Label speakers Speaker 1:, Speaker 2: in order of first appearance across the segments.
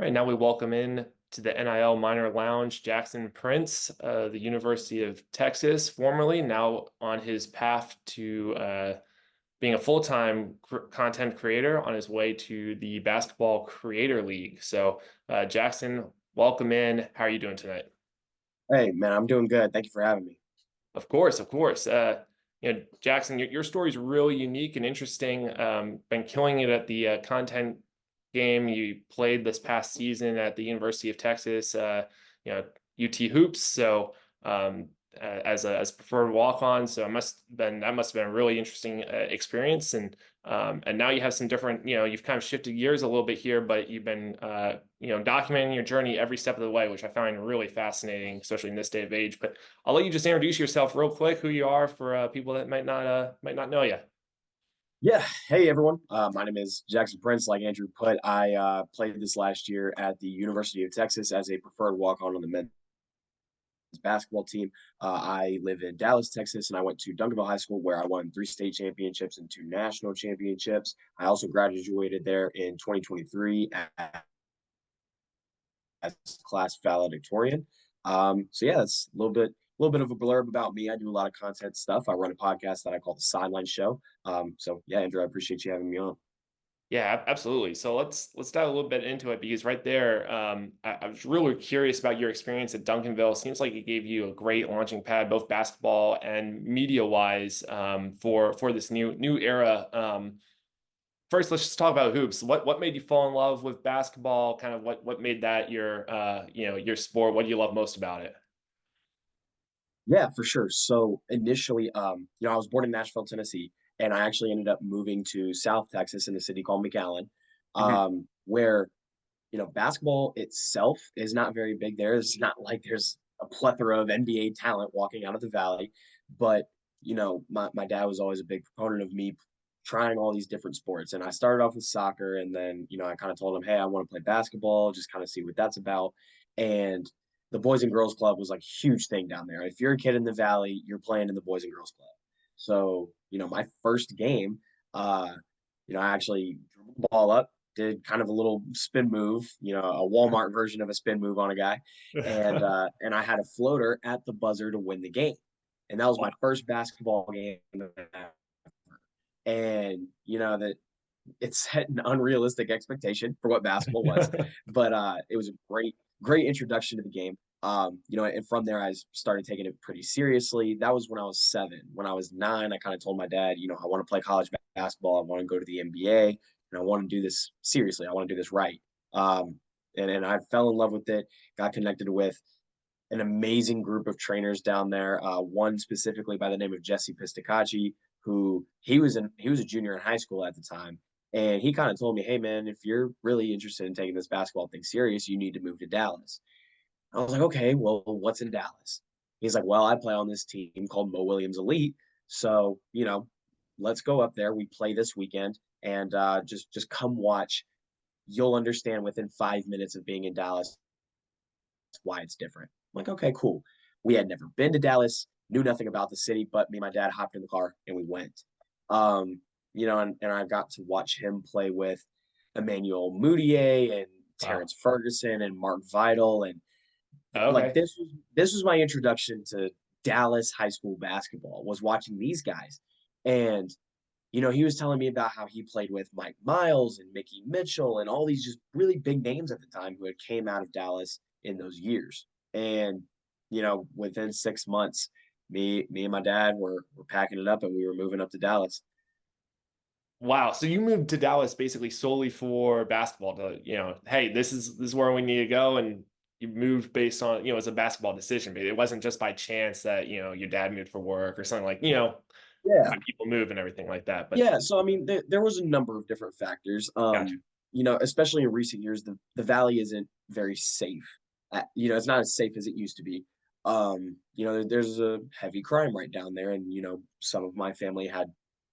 Speaker 1: Right now, we welcome in to the NIL Minor Lounge Jackson Prince, the University of Texas, formerly now on his path to being a full-time content creator on his way to the Basketball Creator League. So, Jackson, welcome in. How are you doing tonight?
Speaker 2: Hey, man, I'm doing good. Thank you for having me.
Speaker 1: Of course, of course. Jackson, your story is really unique and interesting. Been killing it at the content game. You played this past season at the University of Texas, UT Hoops. So as a preferred walk on, so that must have been a really interesting experience. And now you have some different, you've kind of shifted gears a little bit here, but you've been documenting your journey every step of the way, which I find really fascinating, especially in this day of age. But I'll let you just introduce yourself real quick, who you are for people that might not know you.
Speaker 2: Yeah. Hey, everyone. My name is Jackson Prince. Like Andrew put, I played this last year at the University of Texas as a preferred walk-on the men's basketball team. I live in Dallas, Texas, and I went to Duncanville High School where I won 3 state championships and 2 national championships. I also graduated there in 2023 as class valedictorian. So yeah, that's a little bit of a blurb about me. I do a lot of content stuff. I run a podcast that I call the Sideline Show. So yeah, Andrew, I appreciate you having me on.
Speaker 1: Yeah, absolutely. So let's dive a little bit into it because right there, I was really curious about your experience at Duncanville. Seems like it gave you a great launching pad, both basketball and media wise, for this new era. First, let's just talk about hoops. What made you fall in love with basketball? Kind of what made that your your sport? What do you love most about it?
Speaker 2: Yeah, for sure. So initially, I was born in Nashville, Tennessee, and I actually ended up moving to South Texas in a city called McAllen,
Speaker 1: Mhm.
Speaker 2: where basketball itself is not very big there. It's not like there's a plethora of NBA talent walking out of the valley. But, my dad was always a big proponent of me trying all these different sports. And I started off with soccer. And then, I kind of told him, hey, I want to play basketball, just kind of see what that's about. And the Boys and Girls Club was like a huge thing down there. If you're a kid in the valley, you're playing in the Boys and Girls Club. So, my first game, I actually dribbled the ball up, did kind of a little spin move, a Walmart version of a spin move on a guy, and I had a floater at the buzzer to win the game, and that was my first basketball game. And that it set an unrealistic expectation for what basketball was, but it was a great introduction to the game. And from there, I started taking it pretty seriously. That was when I was 7. When I was 9, I kind of told my dad, I want to play college basketball. I want to go to the NBA, and I want to do this seriously. I want to do this right. And I fell in love with it. Got connected with an amazing group of trainers down there. One specifically by the name of Jesse Pistacacci, who he was a junior in high school at the time, and he kind of told me, "Hey, man, if you're really interested in taking this basketball thing serious, you need to move to Dallas." I was like, "Okay, well, what's in Dallas?" He's like, "Well, I play on this team called Mo Williams Elite, so let's go up there. We play this weekend, and just come watch. You'll understand within 5 minutes of being in Dallas why it's different." I'm like, okay, cool. We had never been to Dallas, knew nothing about the city, but me and my dad hopped in the car and we went. And I got to watch him play with Emmanuel Mudiay and
Speaker 1: Wow.
Speaker 2: Terrence Ferguson and Mark Vidal. And like
Speaker 1: Okay.
Speaker 2: this was my introduction to Dallas high school basketball, was watching these guys. And he was telling me about how he played with Mike Miles and Mickey Mitchell and all these just really big names at the time who had came out of Dallas in those years. And, within 6 months, me and my dad were packing it up and we were moving up to Dallas.
Speaker 1: Wow. So you moved to Dallas basically solely for basketball to, hey, this is where we need to go. And you moved based on, it's a basketball decision, but it wasn't just by chance that, your dad moved for work or something like,
Speaker 2: Yeah.
Speaker 1: how people move and everything like that. But
Speaker 2: Yeah. So, I mean, there was a number of different factors.
Speaker 1: gotcha.
Speaker 2: Especially in recent years, the Valley isn't very safe. It's not as safe as it used to be. There's a heavy crime right down there, and some of my family had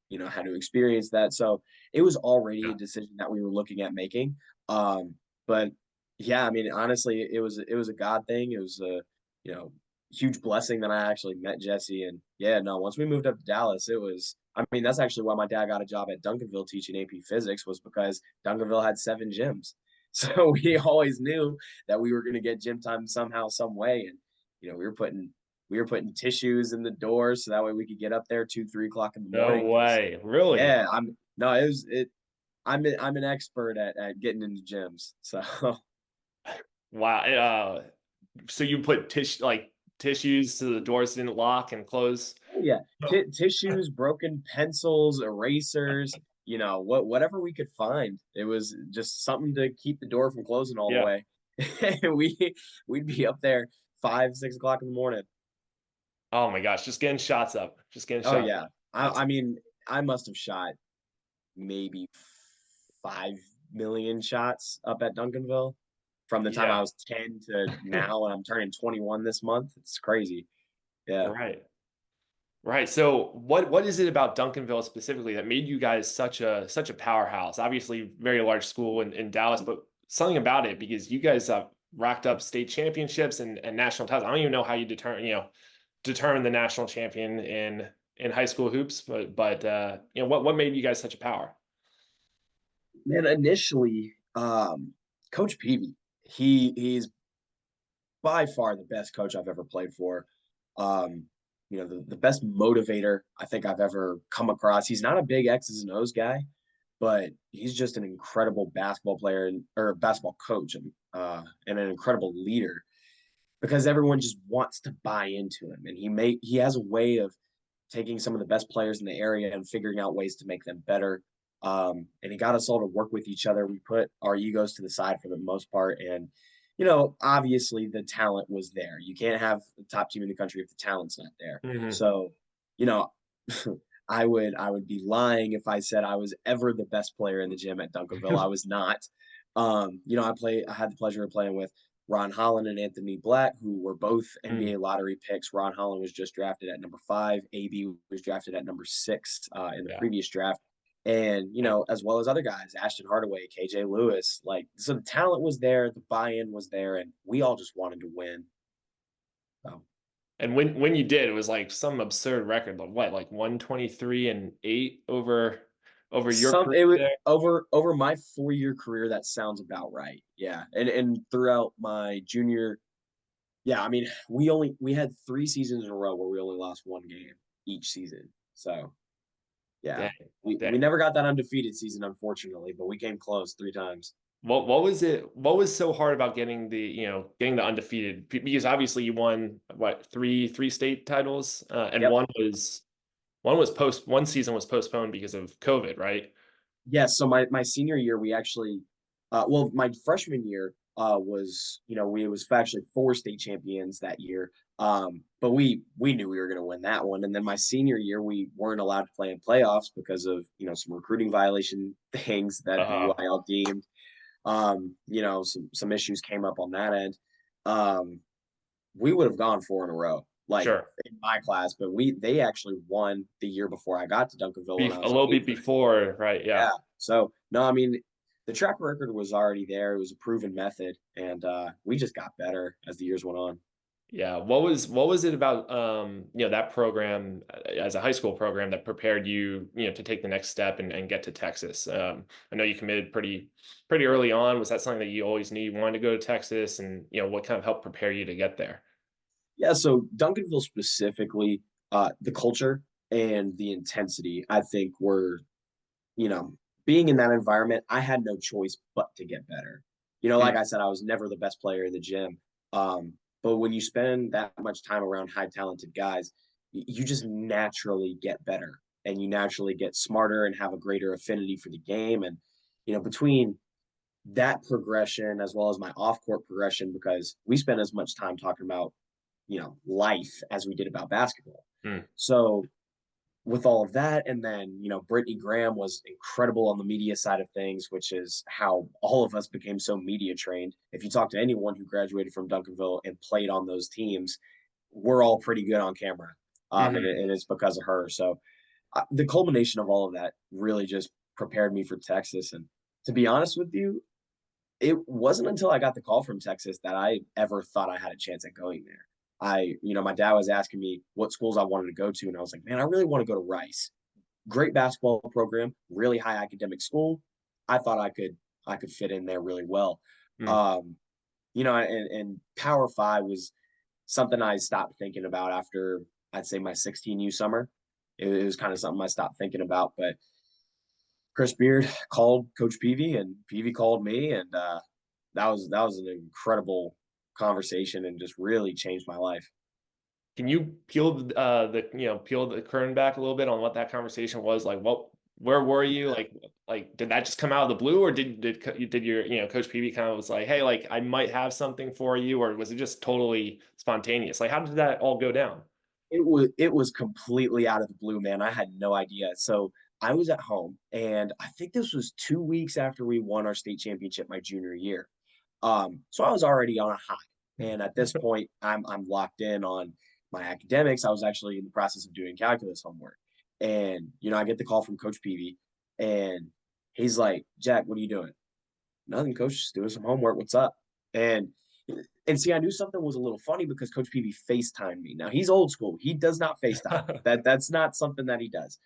Speaker 2: to experience that. So it was already a
Speaker 1: Yeah.
Speaker 2: decision that we were looking at making. But yeah, I mean, honestly, it was a God thing. It was a you know huge blessing that I actually met Jesse. And yeah, no, once we moved up to Dallas, it was. I mean, that's actually why my dad got a job at Duncanville teaching AP Physics, was because Duncanville had 7 gyms. So we always knew that we were going to get gym time somehow, some way. And, we were putting tissues in the doors so that way we could get up there 2, 3 o'clock in the
Speaker 1: No
Speaker 2: morning. 'Cause,
Speaker 1: way. Really?
Speaker 2: yeah, no, it was, it, I'm an expert at getting into gyms. So
Speaker 1: Wow. So you put tissues so the doors didn't lock and close?
Speaker 2: oh, yeah, tissues, broken pencils, erasers, whatever we could find. It was just something to keep the door from closing all the
Speaker 1: Yeah.
Speaker 2: way. And we'd be up there 5, 6 o'clock in the morning.
Speaker 1: Oh my gosh, just getting shots up. Just getting
Speaker 2: Oh
Speaker 1: shots
Speaker 2: yeah.
Speaker 1: up. That's
Speaker 2: I mean, I must have shot maybe 5 million shots up at Duncanville from the time
Speaker 1: yeah.
Speaker 2: I was 10 to now, and I'm turning 21 this month. It's crazy. Yeah.
Speaker 1: Right. Right. So what is it about Duncanville specifically that made you guys such a powerhouse? Obviously, very large school in Dallas, but something about it because you guys have racked up state championships and national titles. I don't even know how you determine the national champion in high school hoops, but what made you guys such a power?
Speaker 2: Man, initially, Coach Peavy, he's by far the best coach I've ever played for. Um, the best motivator I think I've ever come across. He's not a big X's and O's guy, but he's just an incredible basketball player or basketball coach and an incredible leader because everyone just wants to buy into him. And he has a way of taking some of the best players in the area and figuring out ways to make them better. And he got us all to work with each other. We put our egos to the side for the most part. And, obviously the talent was there. You can't have the top team in the country if the talent's not there.
Speaker 1: Hmm.
Speaker 2: So, you know, I would be lying if I said I was ever the best player in the gym at Duncanville. I was not. I had the pleasure of playing with Ron Holland and Anthony Black, who were both NBA lottery picks. Ron Holland was just drafted at number 5. AB was drafted at number 6 in the
Speaker 1: Yeah.
Speaker 2: previous draft. And, as well as other guys, Ashton Hardaway, KJ Lewis. So the talent was there, the buy in was there, and we all just wanted to win. So,
Speaker 1: And when you did, it was like some absurd record, like 123-8 over your
Speaker 2: some
Speaker 1: career
Speaker 2: it was
Speaker 1: there.
Speaker 2: over my 4-year career, that sounds about right. Yeah. And throughout my junior, yeah, I mean, we had 3 seasons in a row where we only lost one game each season. So yeah,
Speaker 1: Dang,
Speaker 2: we
Speaker 1: dang.
Speaker 2: never got that undefeated season, unfortunately, but we came close 3 times.
Speaker 1: What was it? What was so hard about getting the undefeated? Because obviously you won what three state titles, and
Speaker 2: Yep.
Speaker 1: one season was postponed because of COVID, right?
Speaker 2: Yes. So my senior year, we actually, well, my freshman year we was actually 4 state champions that year. But we knew we were going to win that one. And then my senior year, we weren't allowed to play in playoffs because of some recruiting violation things that the
Speaker 1: Uh,
Speaker 2: UIL deemed. Some issues came up on that end. Um, we would have gone 4 in a row, like
Speaker 1: sure.
Speaker 2: in my class, but they actually won the year before I got to Duncanville when I
Speaker 1: A
Speaker 2: was in
Speaker 1: little bit
Speaker 2: 8th grade.
Speaker 1: before, right? Yeah.
Speaker 2: Yeah. So no, I mean the track record was already there. It was a proven method, and we just got better as the years went on.
Speaker 1: Yeah. What was it about that program as a high school program that prepared you to take the next step and get to Texas? I know you committed pretty early on. Was that something that you always knew you wanted to go to Texas, and what kind of helped prepare you to get there?
Speaker 2: Yeah. So Duncanville specifically, the culture and the intensity, I think, were you know being in that environment. I had no choice but to get better. Like
Speaker 1: Mm,
Speaker 2: I said, I was never the best player in the gym. But when you spend that much time around high talented guys, you just naturally get better and you naturally get smarter and have a greater affinity for the game. And, between that progression as well as my off court progression, because we spent as much time talking about, life as we did about basketball.
Speaker 1: mm.
Speaker 2: So with all of that, and then Brittany Graham was incredible on the media side of things, which is how all of us became so media trained. If you talk to anyone who graduated from Duncanville and played on those teams, we're all pretty good on camera,
Speaker 1: Mhm.
Speaker 2: and it's because of her. So the culmination of all of that really just prepared me for Texas. And to be honest with you, it wasn't until I got the call from Texas that I ever thought I had a chance at going there. My dad was asking me what schools I wanted to go to, and I was like, man, I really want to go to Rice. Great basketball program, really high academic school. I thought I could I could fit in there really well.
Speaker 1: Mm.
Speaker 2: Um, and Power Five was something I stopped thinking about after I'd say my 16U summer. It was kind of something I stopped thinking about, but Chris Beard called Coach Peavy, and Peavy called me, and that was an incredible conversation, and just really changed my life.
Speaker 1: Can you peel the curtain back a little bit on what that conversation was like? Where were you? Like did that just come out of the blue, or did your Coach PB kind of was like, hey, like I might have something for you, or was it just totally spontaneous? Like how did that all go down?
Speaker 2: It was completely out of the blue, man. I had no idea. So I was at home, and I think this was 2 weeks after we won our state championship my junior year. So I was already on a high, and at this point, I'm locked in on my academics. I was actually in the process of doing calculus homework, and I get the call from Coach Peavy, and he's like, "Jack, what are you doing?" "Nothing, Coach. Just doing some homework. What's up?" And and see, I knew something was a little funny because Coach Peavy FaceTimed me. Now he's old school. He does not FaceTime. That's not something that he does.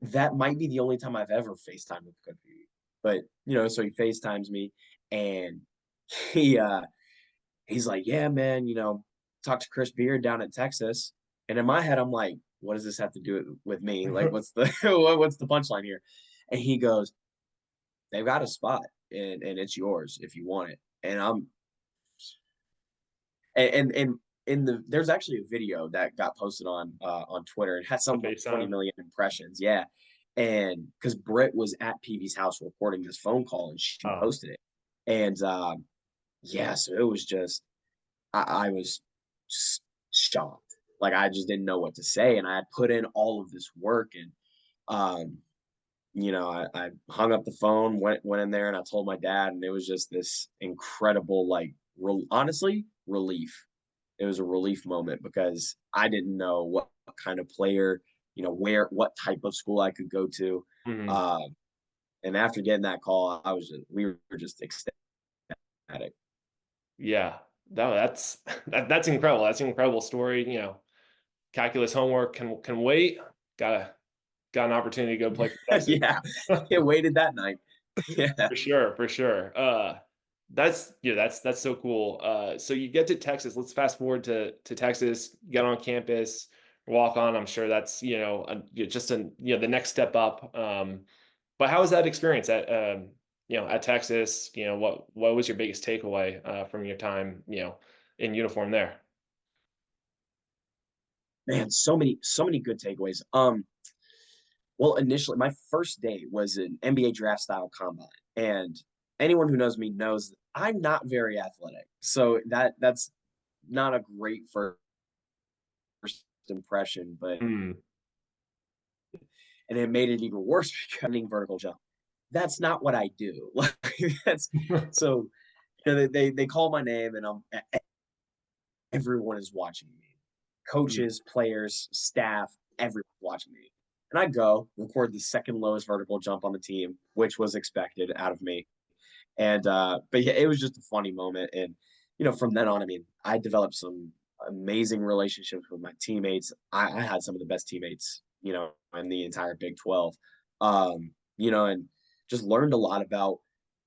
Speaker 2: That might be the only time I've ever FaceTimed with Coach Peavy. But so he FaceTimes me, and he he's like, "Yeah, man, talk to Chris Beard down in Texas." And in my head, I'm like, "What does this have to do with me? Like, what's the what's the punchline here?" And he goes, "They've got a spot, and it's yours if you want it." And I'm and in there's actually a video that got posted on Twitter. It has
Speaker 1: The
Speaker 2: something like 20
Speaker 1: FaceTime.
Speaker 2: million impressions. Yeah. And because Britt was at Peavy's house recording this phone call, and she
Speaker 1: Oh,
Speaker 2: posted it. And yeah, so it was just I was just shocked. Like I just didn't know what to say. And I had put in all of this work, and um, I hung up the phone, went in there, and I told my dad, and it was just this incredible, like, honestly, relief. It was a relief moment because I didn't know what kind of player, what type of school I could go to.
Speaker 1: mhm.
Speaker 2: Um, and after getting that call, we were just ecstatic.
Speaker 1: Yeah. No, that's incredible. That's an incredible story. Calculus homework can wait. Got an opportunity to go play for Texas.
Speaker 2: Yeah, it waited that night. Yeah,
Speaker 1: For sure, for sure. That's so cool. So you get to Texas. Let's fast forward to Texas. Get on campus, walk on. I'm sure that's just the next step up. But how was that experience at Texas? What was your biggest takeaway from your time in uniform there?
Speaker 2: man, so many good takeaways. Well, initially, my first day was an NBA draft style combine, and anyone who knows me knows that I'm not very athletic. So that's not a great first impression, but
Speaker 1: Mm.
Speaker 2: and it made it even worse because vertical jump. That's not what I do. Like that's so they call my name, and everyone is watching me.
Speaker 1: Mm.
Speaker 2: Coaches, players, staff, everyone's watching me. And I go record the second lowest vertical jump on the team, which was expected out of me. And but yeah, it was just a funny moment. And from then on, I mean, I developed some amazing relationships with my teammates. I had some of the best teammates, in the entire Big 12. And just learned a lot about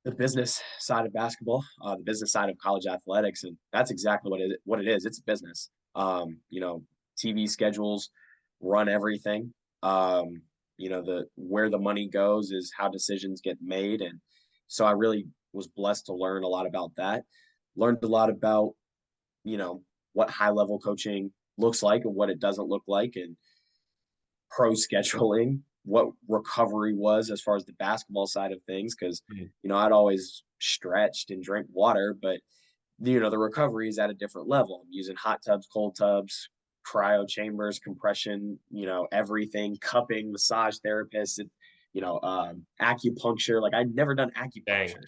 Speaker 2: the business side of basketball, the business side of college athletics, and that's exactly what it is. It's a business. TV schedules run everything. The where the money goes is how decisions get made, and so I really was blessed to learn a lot about that. Learned a lot about what high level coaching looks like and what it doesn't look like, and pro scheduling, what recovery was as far as the basketball side of things. Because
Speaker 1: Mm.
Speaker 2: I'd always stretched and drank water, but the recovery is at a different level. I'm using hot tubs, cold tubs, cryo chambers, compression, everything, cupping, massage therapists, acupuncture. Like I'd never done
Speaker 1: Dang.
Speaker 2: acupuncture.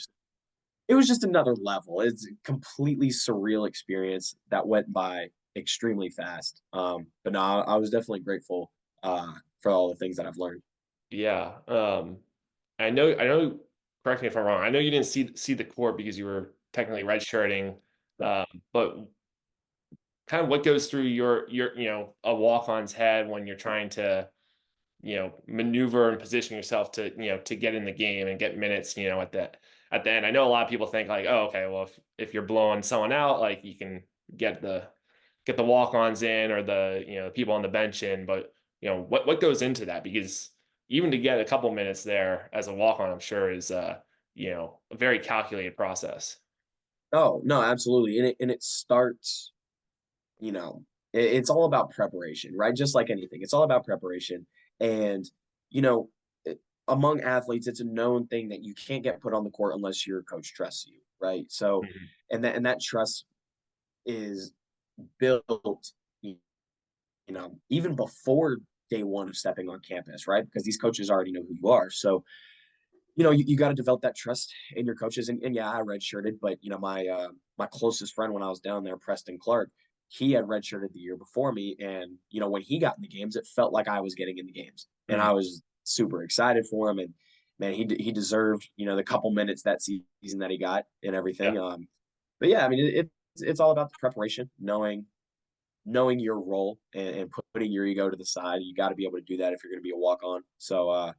Speaker 2: It was just another level. It's a completely surreal experience that went by extremely fast. But no, I was definitely grateful for all the things that I've learned.
Speaker 1: Yeah. I know, correct me if I'm wrong. I know you didn't see the court because you were technically redshirting. But kind of what goes through your a walk-on's head when you're trying to maneuver and position yourself to to get in the game and get minutes at at the end. I know a lot of people think like, oh, okay, well, if you're blowing someone out, like you can get the walk-ons in or the people on the bench in, but what goes into that? Because even to get a couple minutes there as a walk-on, I'm sure is a very calculated process.
Speaker 2: Oh, no, absolutely. And it starts, you know, it's all about preparation, right? Just like anything, it's all about preparation. And, you know, it, among athletes, it's a known thing that you can't get put on the court unless your coach trusts you, right? So,
Speaker 1: Mhm.
Speaker 2: and that trust is built, even before day one of stepping on campus, right? Because these coaches already know who you are. So, you got to develop that trust in your coaches. And yeah, I redshirted, but my closest friend when I was down there, Preston Clark, he had redshirted the year before me, and when he got in the games, it felt like I was getting in the games, and I
Speaker 1: Mm.
Speaker 2: was super excited for him. And man, he deserved the couple minutes that season that he got and everything.
Speaker 1: Yeah.
Speaker 2: But yeah, I mean, it's all about the preparation, knowing your role and putting your ego to the side. You got to be able to do that if you're going to be a walk on. So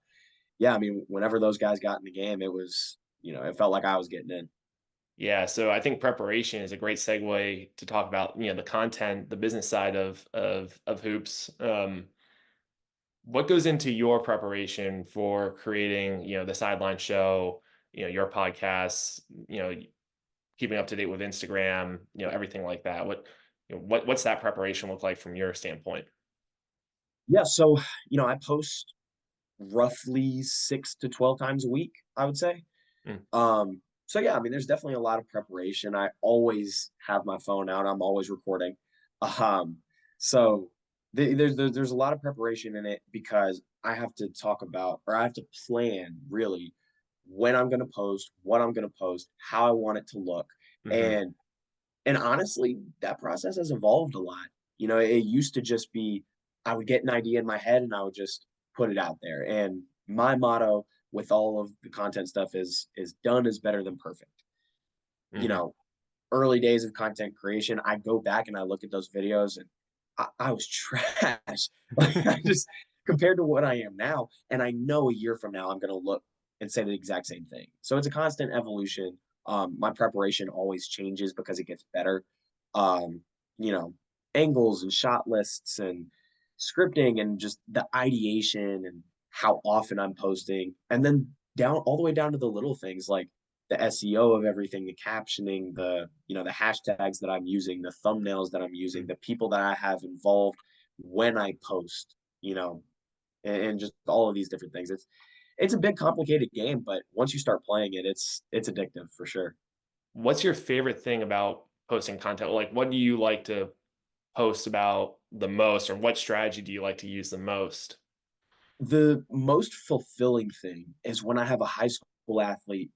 Speaker 2: yeah, I mean, whenever those guys got in the game, it was, it felt like I was getting in.
Speaker 1: Yeah, so I think preparation is a great segue to talk about, the content, the business side of hoops. What goes into your preparation for creating, the sideline show, your podcasts, keeping up to date with Instagram, everything like that. What's that preparation look like from your standpoint?
Speaker 2: Yeah, so I post roughly 6 to 12 times a week, I would say.
Speaker 1: Mm.
Speaker 2: So yeah, I mean, there's definitely a lot of preparation. I always have my phone out. I'm always recording. Um, so there's a lot of preparation in it because I have to talk about, or I have to plan really when I'm going to post, what I'm going to post, how I want it to look,
Speaker 1: Hmm.
Speaker 2: and honestly, that process has evolved a lot. It used to just be I would get an idea in my head and I would just put it out there. And my motto with all of the content stuff is done is better than perfect. You
Speaker 1: Hmm.
Speaker 2: know, early days of content creation, I go back and I look at those videos and I was trash. Like I just compared to what I am now. And I know a year from now I'm gonna look and say the exact same thing. So it's a constant evolution. My preparation always changes because it gets better. Um, you know, angles and shot lists and scripting and just the ideation and how often I'm posting. And then down all the way down to the little things like the SEO of everything, the captioning, the hashtags that I'm using, the thumbnails that I'm using, the people that I have involved when I post, and just all of these different things. It's a big complicated game, but once you start playing it, it's addictive for sure.
Speaker 1: What's your favorite thing about posting content? Like, what do you like to post about the most, or what strategy do you like to use the most?
Speaker 2: The most fulfilling thing is when I have a high school athlete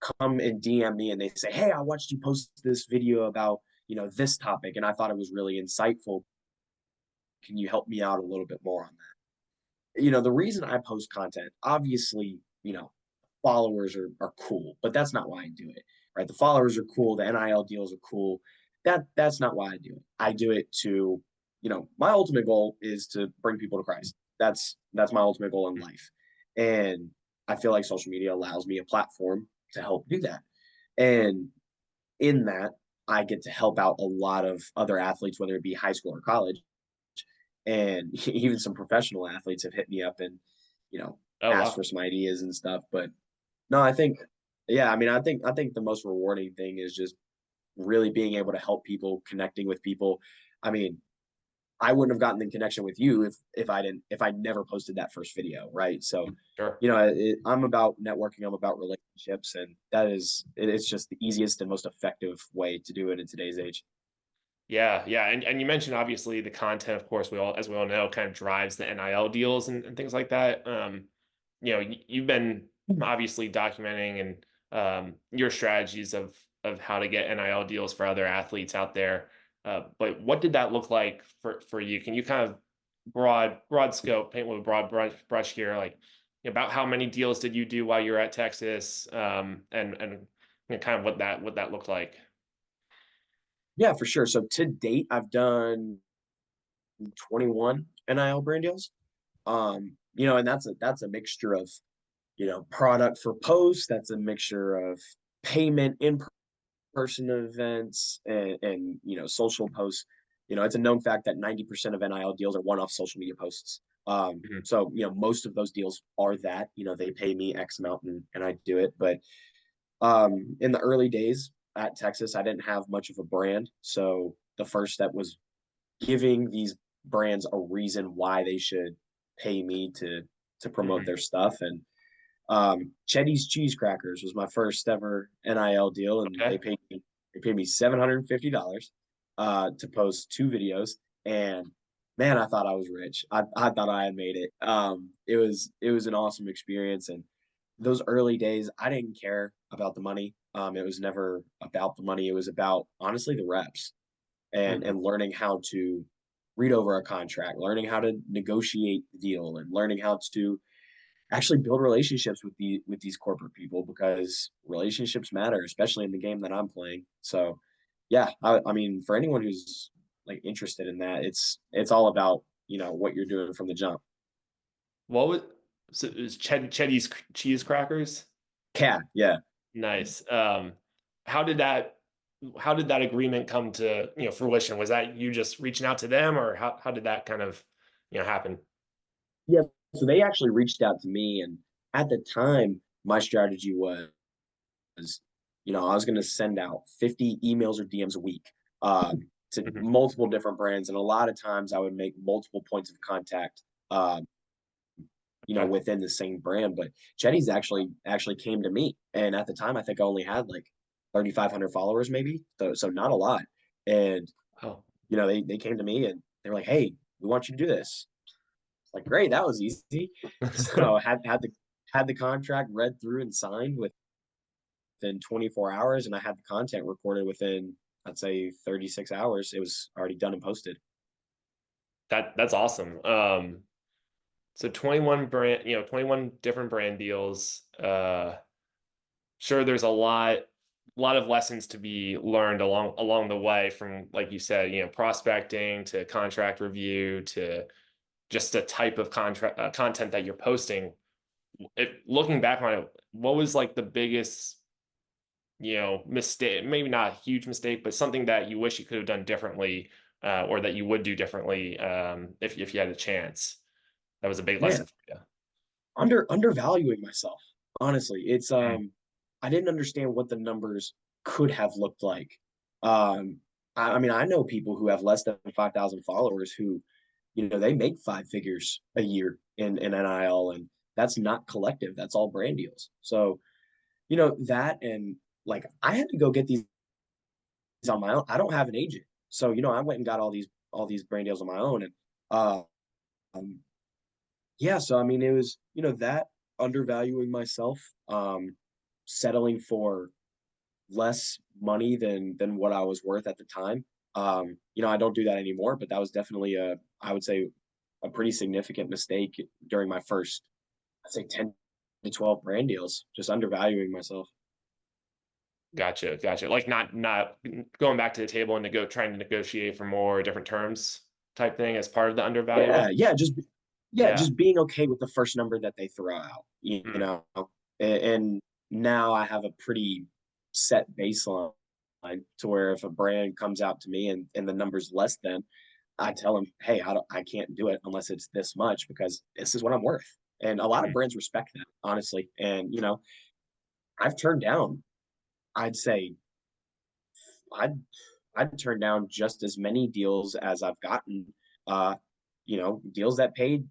Speaker 2: come and DM me and they say, "Hey, I watched you post this video about, this topic and I thought it was really insightful. Can you help me out a little bit more on that?" The reason I post content, obviously, followers are cool, but that's not why I do it. Right? The followers are cool, the NIL deals are cool. That's not why I do it. I do it to, my ultimate goal is to bring people to Christ. That's my ultimate goal in life. And I feel like social media allows me a platform to help do that. And in that, I get to help out a lot of other athletes, whether it be high school or college. And even some professional athletes have hit me up and,
Speaker 1: Oh,
Speaker 2: asked
Speaker 1: wow.
Speaker 2: for some ideas and stuff. But no, I think, yeah, I mean, I think the most rewarding thing is just really being able to help people, connecting with people. I mean, I wouldn't have gotten in connection with you if I never posted that first video, right? So,
Speaker 1: Sure.
Speaker 2: I'm about networking. I'm about relationships, and it's just the easiest and most effective way to do it in today's age.
Speaker 1: Yeah, yeah, and you mentioned obviously the content, of course, as we all know, kind of drives the NIL deals and things like that. You've been obviously documenting and your strategies of how to get NIL deals for other athletes out there. But what did that look like for you? Can you kind of broad scope, paint with a broad brush here, like about how many deals did you do while you were at Texas, and kind of what that looked like?
Speaker 2: Yeah, for sure. So to date, I've done 21 NIL brand deals. And that's a mixture of product for post. That's a mixture of payment, in-person events, and social posts. It's a known fact that 90% of NIL deals are one-off social media posts.
Speaker 1: Mhm.
Speaker 2: So most of those deals are that. They pay me X amount and I do it. But in the early days at Texas, I didn't have much of a brand. So the first step was giving these brands a reason why they should pay me to promote
Speaker 1: Mhm.
Speaker 2: their stuff. And Chetty's Cheese Crackers was my first ever NIL deal, and
Speaker 1: Okay.
Speaker 2: they paid me $750 to post 2 videos. And man, I thought I was rich. I thought I had made it. It was an awesome experience, and those early days, I didn't care about the money. It was never about the money. It was about honestly the reps
Speaker 1: Mhm.
Speaker 2: and learning how to read over a contract, learning how to negotiate the deal, and learning how to actually build relationships with these corporate people, because relationships matter, especially in the game that I'm playing. So, yeah, I mean, for anyone who's like interested in that, it's all about what you're doing from the jump.
Speaker 1: What was so it was Chetty's cheese crackers?
Speaker 2: Yeah, yeah.
Speaker 1: Nice. How did that how did that agreement come to, fruition? Was that you just reaching out to them, or how did that kind of, happen?
Speaker 2: Yeah, so they actually reached out to me, and at the time, my strategy was, I was going to send out 50 emails or DMs a week to
Speaker 1: Mhm.
Speaker 2: multiple different brands, and a lot of times I would make multiple points of contact,
Speaker 1: Okay.
Speaker 2: within the same brand. But Chetty's actually came to me, and at the time, I think I only had like 3,500 followers, maybe, so not a lot. And
Speaker 1: Oh,
Speaker 2: they came to me and they were like, "Hey, we want you to do this." Like, great, that was easy. So had the contract read through and signed within 24 hours, and I had the content recorded within, I'd say, 36 hours. It was already done and posted.
Speaker 1: that's awesome. So 21 different brand deals. Sure, there's a lot of lessons to be learned along the way from, like you said, prospecting to contract review to just the type of contract content that you're posting. Looking back on it, what was like the biggest, mistake? Maybe not a huge mistake, but something that you wish you could have done differently, or that you would do differently, if you had a chance. That was a big
Speaker 2: Man,
Speaker 1: lesson for you.
Speaker 2: undervaluing myself. Honestly, it's
Speaker 1: Mm.
Speaker 2: I didn't understand what the numbers could have looked like. Um, I mean, I know people who have less than 5,000 followers who, they make 5 figures a year in NIL, and that's not collective. That's all brand deals. So, that, and like I had to go get these on my own. I don't have an agent, so I went and got all these brand deals on my own, and uh, um, yeah. So I mean, it was that undervaluing myself, settling for less money than what I was worth at the time. I don't do that anymore, but that was definitely I would say, a pretty significant mistake during my first, I'd say, 10 to 12 brand deals, just undervaluing myself.
Speaker 1: Gotcha, gotcha. Like not going back to the table and trying to negotiate for more different terms type thing as part of the undervaluing.
Speaker 2: Yeah,
Speaker 1: Yeah.
Speaker 2: just being okay with the first number that they throw out,
Speaker 1: Mm.
Speaker 2: and now I have a pretty set baseline to where if a brand comes out to me and the number's less than, I tell them, hey, I can't do it unless it's this much, because this is what I'm worth. And a lot of
Speaker 1: Mhm.
Speaker 2: brands respect that, honestly. And I've turned down, I'd say, I'd I'd turn down just as many deals as I've gotten. Deals that paid,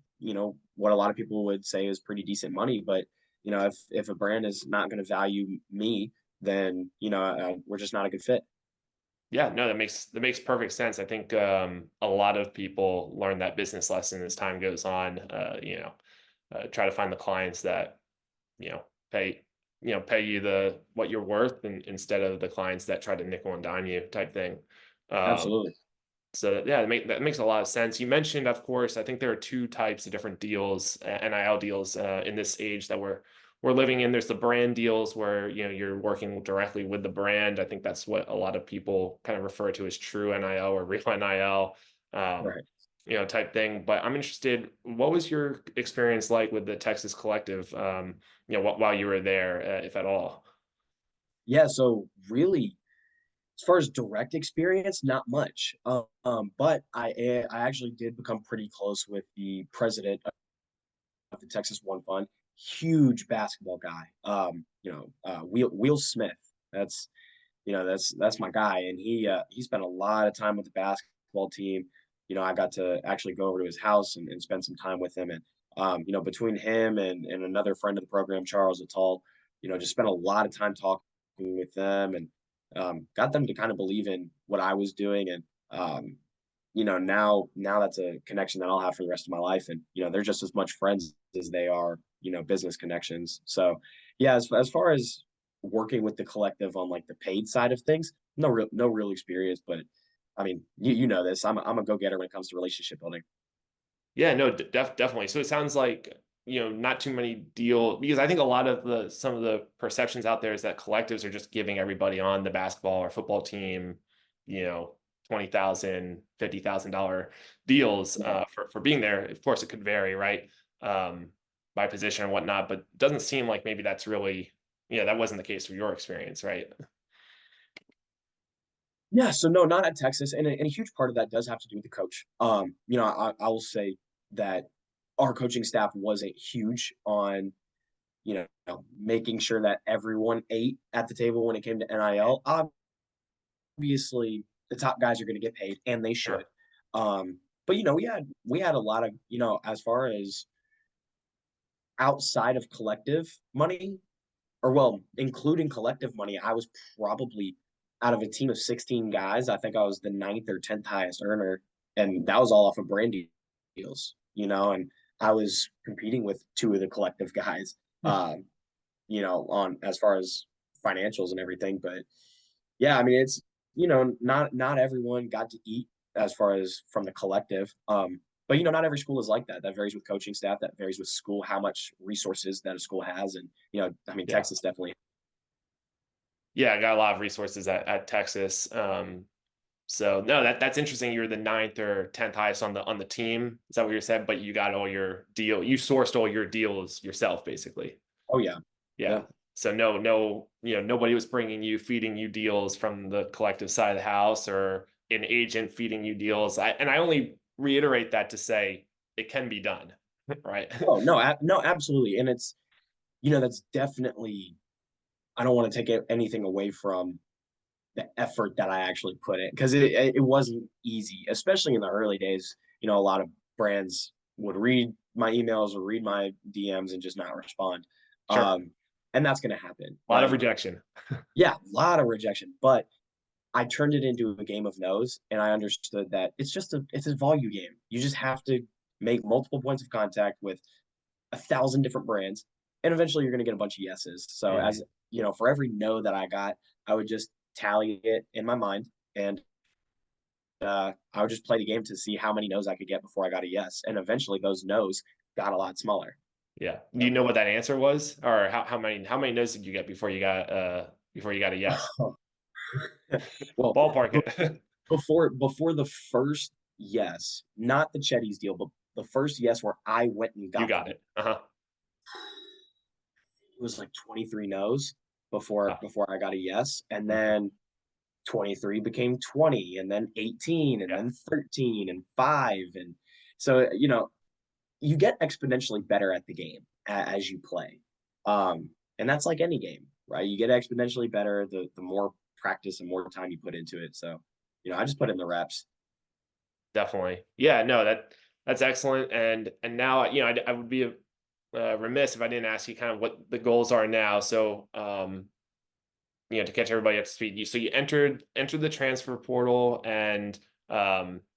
Speaker 2: what a lot of people would say is pretty decent money. But if a brand is not going to value me, then we're just not a good fit.
Speaker 1: Yeah, no, that makes perfect sense. I think, a lot of people learn that business lesson as time goes on. Try to find the clients that, you know pay pay you the what you're worth, and instead of the clients that try to nickel and dime you type thing. Um,
Speaker 2: Absolutely.
Speaker 1: So yeah, that makes a lot of sense. You mentioned, of course, I think there are two types of different deals, NIL deals, in this age that we're living in. There's the brand deals where you're working directly with the brand. I think that's what a lot of people kind of refer to as true NIL or real NIL. Um,
Speaker 2: Right.
Speaker 1: type thing. But I'm interested, what was your experience like with the Texas Collective, while you were there, if at all?
Speaker 2: Yeah, so really, as far as direct experience, not much. But I actually did become pretty close with the president of the Texas One Fund. Huge basketball guy. Will Smith. That's that's my guy, and he spent a lot of time with the basketball team. I got to actually go over to his house and spend some time with him, and between him and another friend of the program, Charles Attal, just spent a lot of time talking with them, and got them to kind of believe in what I was doing, and now that's a connection that I'll have for the rest of my life, and they're just as much friends as they are business connections. So yeah, as far as working with the collective on like the paid side of things, no real experience, but I mean, you know this. I'm a go-getter when it comes to relationship building.
Speaker 1: Yeah, no, definitely. So it sounds like, not too many deal, because I think a lot of some of the perceptions out there is that collectives are just giving everybody on the basketball or football team, you know, $20,000, $50,000 deals
Speaker 2: Yeah.
Speaker 1: for being there. Of course, it could vary, right? By position and whatnot, but it doesn't seem like maybe that's really, that wasn't the case for your experience, right?
Speaker 2: Yeah, so no, not at Texas, and a huge part of that does have to do with the coach. I will say that our coaching staff wasn't huge on making sure that everyone ate at the table when it came to NIL. Obviously, the top guys are going to get paid, and they should.
Speaker 1: Sure.
Speaker 2: But we had a lot of as far as outside of collective money, or well, including collective money, I was probably out of a team of 16 guys, I think I was the ninth or 10th highest earner. And that was all off of brand deals, and I was competing with two of the collective guys, on as far as financials and everything. But yeah, I mean, it's, not everyone got to eat as far as from the collective. But not every school is like that. That varies with coaching staff. That varies with school, how much resources that a school has, and I mean,
Speaker 1: Yeah.
Speaker 2: Texas definitely.
Speaker 1: Yeah, I got a lot of resources at Texas. So no, that's interesting. You're the ninth or tenth highest on the team. Is that what you said? But you got all your deal. You sourced all your deals yourself, basically.
Speaker 2: Oh yeah, yeah.
Speaker 1: Yeah. So no, nobody was bringing you, feeding you deals from the collective side of the house, or an agent feeding you deals. I only reiterate that to say it can be done, right?
Speaker 2: Oh no, no, absolutely, and it's that's definitely. I don't want to take anything away from the effort that I actually put in, because it wasn't easy, especially in the early days. A lot of brands would read my emails or read my DMs and just not respond.
Speaker 1: Sure.
Speaker 2: Um, and that's going to happen,
Speaker 1: A lot of
Speaker 2: right?
Speaker 1: rejection.
Speaker 2: Yeah, a lot of rejection, but I turned it into a game of no's, and I understood that it's a volume game. You just have to make multiple points of contact with 1,000 different brands, and eventually you're going to get a bunch of yeses. So as
Speaker 1: Mhm.
Speaker 2: for every no that I got, I would just tally it in my mind, and I would just play the game to see how many no's I could get before I got a yes. And eventually those no's got a lot smaller.
Speaker 1: Yeah. Do you
Speaker 2: So,
Speaker 1: know what that answer was, or how many no's did you get before you got a yes?
Speaker 2: well,
Speaker 1: Ballpark
Speaker 2: b-
Speaker 1: it.
Speaker 2: before the first yes, not the Chetty's deal, but the first yes where I went and
Speaker 1: You
Speaker 2: got the
Speaker 1: got
Speaker 2: deal,
Speaker 1: it. Uh-huh.
Speaker 2: it was like 23 no's before
Speaker 1: Wow.
Speaker 2: before I got a yes, and
Speaker 1: Mhm.
Speaker 2: then 23 became 20, and then 18, and
Speaker 1: Yeah.
Speaker 2: then 13, and 5, and so you get exponentially better at the game as you play. And that's like any game, right? You get exponentially better the more practice and more time you put into it. So, I just put in the reps.
Speaker 1: Definitely. Yeah, no, that's excellent. And now, I would be remiss if I didn't ask you kind of what the goals are now. So, to catch everybody up to speed, you entered the transfer portal, and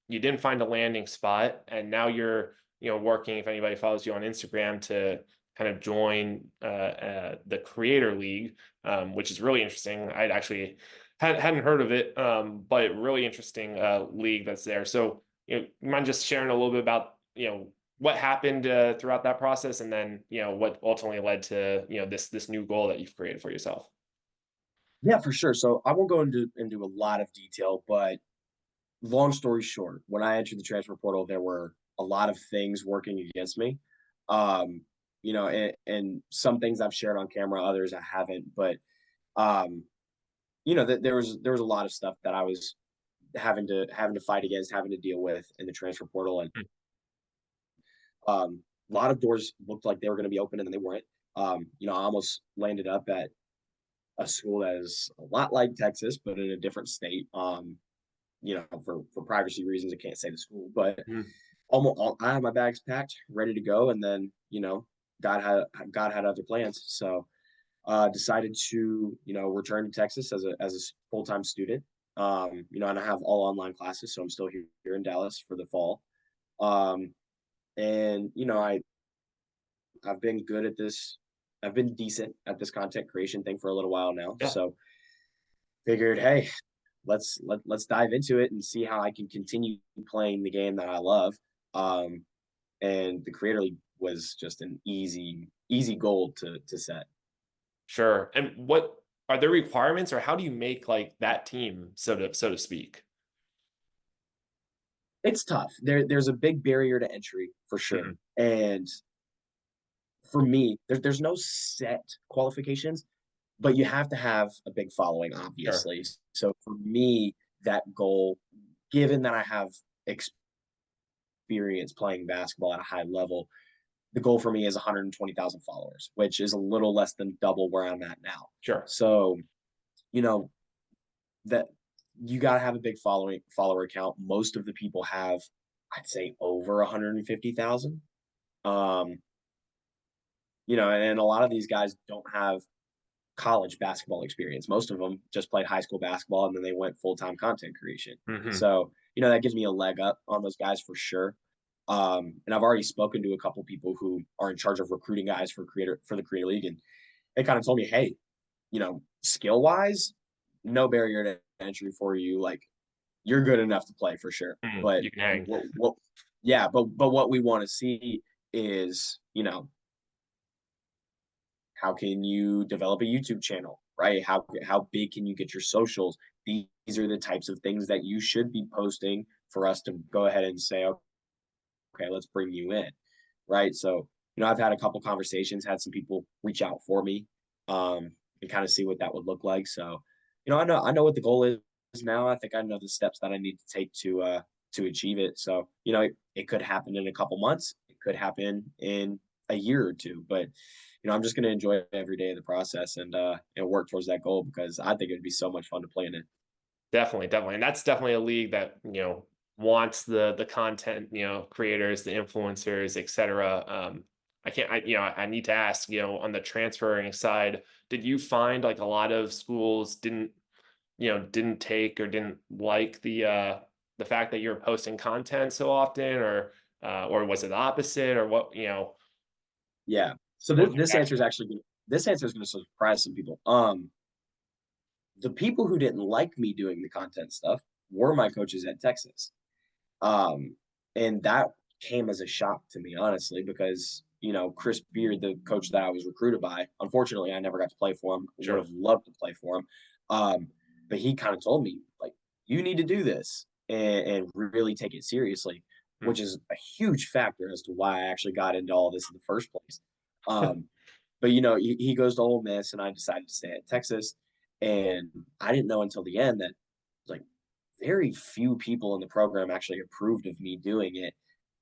Speaker 1: you didn't find a landing spot, and now you're working. If anybody follows you on Instagram, to kind of join the Creator League, which is really interesting. I'd actually hadn't heard of it, but really interesting league that's there. So you mind just sharing a little bit about what happened throughout that process, and then what ultimately led to this new goal that you've created for yourself.
Speaker 2: Yeah, for sure. So I won't go into a lot of detail, but long story short, when I entered the transfer portal, there were a lot of things working against me. Um, and some things I've shared on camera, others I haven't. But um, that there was a lot of stuff that I was having to fight against, having to deal with in the transfer portal, and
Speaker 1: Mm.
Speaker 2: a lot of doors looked like they were going to be open, and then they weren't. I almost landed up at a school that is a lot like Texas, but in a different state. For privacy reasons, I can't say the school, but
Speaker 1: Mm.
Speaker 2: I had my bags packed, ready to go, and then God had other plans, so decided to return to Texas as a full time student. And I have all online classes, so I'm still here in Dallas for the fall. Um, and I've been good at this. I've been decent at this content creation thing for a little while now,
Speaker 1: Yeah.
Speaker 2: so figured, hey, let's dive into it and see how I can continue playing the game that I love. Um, and the Creator League was just an easy goal to set.
Speaker 1: Sure. And what are there requirements, or how do you make like that team, so to speak?
Speaker 2: It's tough. There's a big barrier to entry for sure.
Speaker 1: Mhm.
Speaker 2: And for me, there's no set qualifications, but you have to have a big following,
Speaker 1: Sure.
Speaker 2: obviously. So for me, that goal, given that I have experience playing basketball at a high level, the goal for me is 120,000 followers, which is a little less than double where I'm at now.
Speaker 1: Sure.
Speaker 2: So, you know, that you got to have a big follower count. Most of the people have, I'd say, over 150,000. Um, and a lot of these guys don't have college basketball experience. Most of them just played high school basketball and then they went full time content creation.
Speaker 1: Hmm.
Speaker 2: So, that gives me a leg up on those guys for sure. And I've already spoken to a couple people who are in charge of recruiting guys for the Creator League, and they kind of told me, hey, skill wise, no barrier to entry for you. Like, you're good enough to play for sure. But
Speaker 1: You can hang.
Speaker 2: yeah, but what we want to see is, how can you develop a YouTube channel, right? How big can you get your socials? These are the types of things that you should be posting for us to go ahead and say, okay, let's bring you in, right? So, I've had a couple conversations, had some people reach out for me, and kind of see what that would look like. So, I know what the goal is now. I think I know the steps that I need to take to achieve it. So, it could happen in a couple months. It could happen in a year or two, but I'm just going to enjoy every day of the process and work towards that goal because I think it'd be so much fun to play in it.
Speaker 1: Definitely, definitely. And that's definitely a league that, wants the content, creators, the influencers, etc. I can't, I need to ask, on the transferring side, did you find like a lot of schools didn't take or didn't like the fact that you're posting content so often, or was it the opposite, or
Speaker 2: Yeah. So
Speaker 1: what
Speaker 2: this
Speaker 1: was the
Speaker 2: this answer
Speaker 1: reaction
Speaker 2: is actually this answer is going to surprise some people. The people who didn't like me doing the content stuff were my coaches at Texas. Um, and that came as a shock to me, honestly, because Chris Beard, the coach that I was recruited by, unfortunately, I never got to play for him. Would
Speaker 1: Sure.
Speaker 2: have loved to play for him, but he kind of told me like, you need to do this and really take it seriously,
Speaker 1: Mm.
Speaker 2: which is a huge factor as to why I actually got into all this in the first place. Um, but he goes to Ole Miss, and I decided to stay at Texas, and I didn't know until the end that like very few people in the program actually approved of me doing it.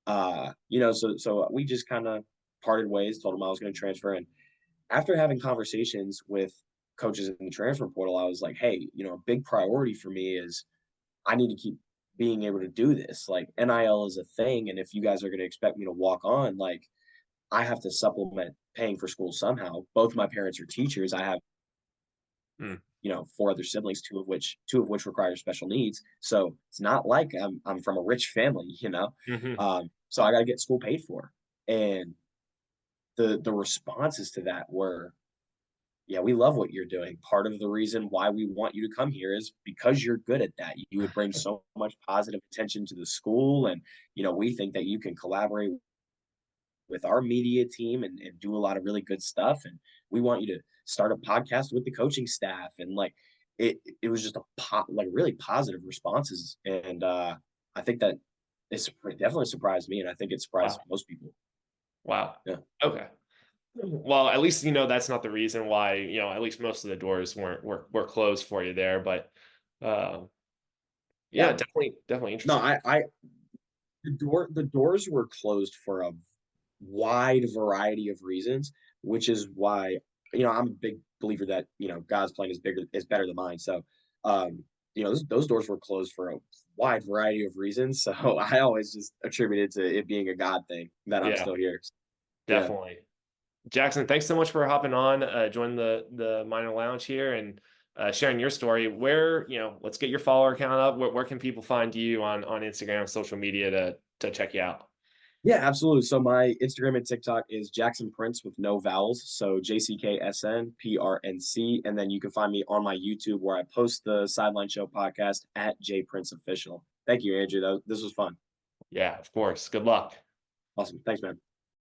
Speaker 2: So we just kind of parted ways, told him I was going to transfer. And after having conversations with coaches in the transfer portal, I was like, hey, a big priority for me is I need to keep being able to do this. Like, NIL is a thing. And if you guys are going to expect me to walk on, like, I have to supplement paying for school somehow. Both my parents are teachers. I have
Speaker 1: Mm.
Speaker 2: four other siblings, two of which require special needs. So it's not like I'm from a rich family.
Speaker 1: Hmm.
Speaker 2: So I got to get school paid for, and the responses to that were, yeah, we love what you're doing. Part of the reason why we want you to come here is because you're good at that. You would bring so much positive attention to the school, and we think that you can collaborate with our media team and do a lot of really good stuff. And we want you to start a podcast with the coaching staff. And like, it was just like really positive responses, and I think that it definitely surprised me, and I think it surprised
Speaker 1: Wow.
Speaker 2: most people.
Speaker 1: Wow.
Speaker 2: Yeah.
Speaker 1: Okay. Well, at least that's not the reason why, at least most of the doors were closed for you there. But um, yeah,
Speaker 2: Yeah.
Speaker 1: definitely
Speaker 2: No,
Speaker 1: interesting.
Speaker 2: I the doors were closed for a wide variety of reasons, which is why, I'm a big believer that, God's plan is better than mine. So, those doors were closed for a wide variety of reasons. So I always just attributed to it being a God thing that I'm
Speaker 1: Yeah,
Speaker 2: still here. Yeah.
Speaker 1: definitely. Jackson, thanks so much for hopping on, joining the minor lounge here and sharing your story. Where, let's get your follower count up. Where can people find you on Instagram, social media to check you out?
Speaker 2: Yeah, absolutely. So my Instagram and TikTok is Jackson Prince with no vowels. So JCKSNPRNC. And then you can find me on my YouTube where I post the Sideline Show podcast at J Prince Official. Thank you, Andrew. This was fun.
Speaker 1: Yeah, of course. Good luck.
Speaker 2: Awesome. Thanks, man.